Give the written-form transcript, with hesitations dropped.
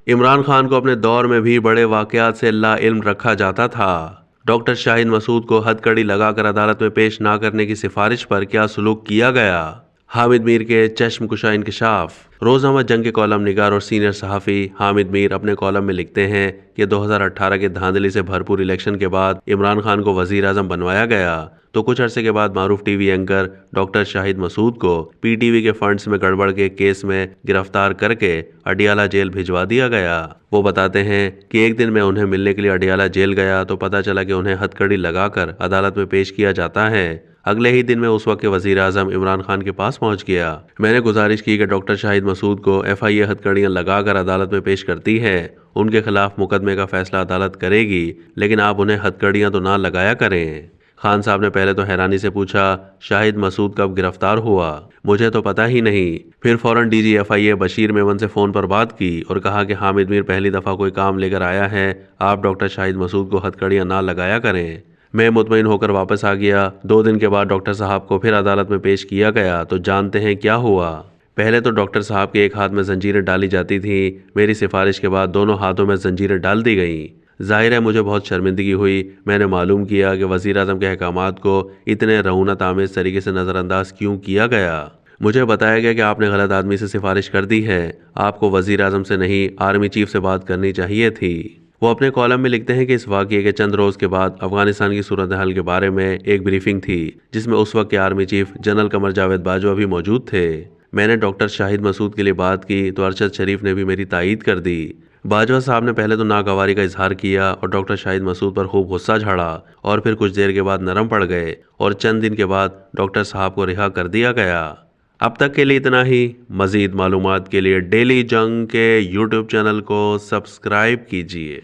عمران خان کو اپنے دور میں بھی بڑے واقعات سے لا علم رکھا جاتا تھا۔ ڈاکٹر شاہد مسعود کو ہتھ کڑی لگا کر عدالت میں پیش نہ کرنے کی سفارش پر کیا سلوک کیا گیا؟ حامد میر کے چشم کشا انکشاف۔ روزنامہ جنگ کے کالم نگار اور سینئر صحافی حامد میر اپنے کالم میں لکھتے ہیں کہ 2018 کے دھاندلی سے بھرپور الیکشن کے بعد عمران خان کو وزیر اعظم بنوایا گیا تو کچھ عرصے کے بعد معروف ٹی وی اینکر ڈاکٹر شاہد مسعود کو پی ٹی وی کے فنڈز میں گڑبڑ کے کیس میں گرفتار کر کے اڈیالہ جیل بھجوا دیا گیا۔ وہ بتاتے ہیں کہ ایک دن میں انہیں ملنے کے لیے اڈیالہ جیل گیا تو پتہ چلا کہ انہیں ہتھ کڑی لگا کر عدالت میں پیش کیا جاتا ہے۔ اگلے ہی دن میں اس وقت کے وزیر اعظم عمران خان کے پاس پہنچ گیا۔ میں نے گزارش کی کہ ڈاکٹر شاہد مسعود کو ایف آئی اے ہتھ کڑیاں لگا کر عدالت میں پیش کرتی ہے، ان کے خلاف مقدمے کا فیصلہ عدالت کرے گی، لیکن آپ انہیں ہتھ کڑیاں تو نہ لگایا کریں۔ خان صاحب نے پہلے تو حیرانی سے پوچھا، شاہد مسعود کب گرفتار ہوا؟ مجھے تو پتہ ہی نہیں۔ پھر فوراً ڈی جی ایف آئی اے بشیر میمن سے فون پر بات کی اور کہا کہ حامد میر پہلی دفعہ کوئی کام لے کر آیا ہے، آپ ڈاکٹر شاہد مسعود کو ہتھ کڑیاں نہ لگایا کریں۔ میں مطمئن ہو کر واپس آ گیا۔ 2 دن کے بعد ڈاکٹر صاحب کو پھر عدالت میں پیش کیا گیا تو جانتے ہیں کیا ہوا؟ پہلے تو ڈاکٹر صاحب کے ایک ہاتھ میں زنجیریں ڈالی جاتی تھیں، میری سفارش کے بعد دونوں ہاتھوں میں زنجیریں ڈال دی گئیں۔ ظاہر ہے مجھے بہت شرمندگی ہوئی۔ میں نے معلوم کیا کہ وزیر اعظم کے احکامات کو اتنے رعونت آمیز طریقے سے نظر انداز کیوں کیا گیا۔ مجھے بتایا گیا کہ آپ نے غلط آدمی سے سفارش کر دی ہے، آپ کو وزیر اعظم سے نہیں آرمی چیف سے بات کرنی چاہیے تھی۔ وہ اپنے کالم میں لکھتے ہیں کہ اس واقعے کے چند روز کے بعد افغانستان کی صورتحال کے بارے میں ایک بریفنگ تھی جس میں اس وقت کے army chief general Qamar Javed Bajwa بھی موجود تھے۔ میں نے ڈاکٹر شاہد مسعود کے لیے بات کی تو ارشد شریف نے بھی میری تائید کر دی۔ باجوہ صاحب نے پہلے تو ناگواری کا اظہار کیا اور ڈاکٹر شاہد مسعود پر خوب غصہ جھاڑا اور پھر کچھ دیر کے بعد نرم پڑ گئے اور چند دن کے بعد ڈاکٹر صاحب کو رہا کر دیا گیا۔ اب تک کے لیے اتنا ہی۔ مزید معلومات کے لیے ڈیلی جنگ کے یوٹیوب چینل کو سبسکرائب کیجیے۔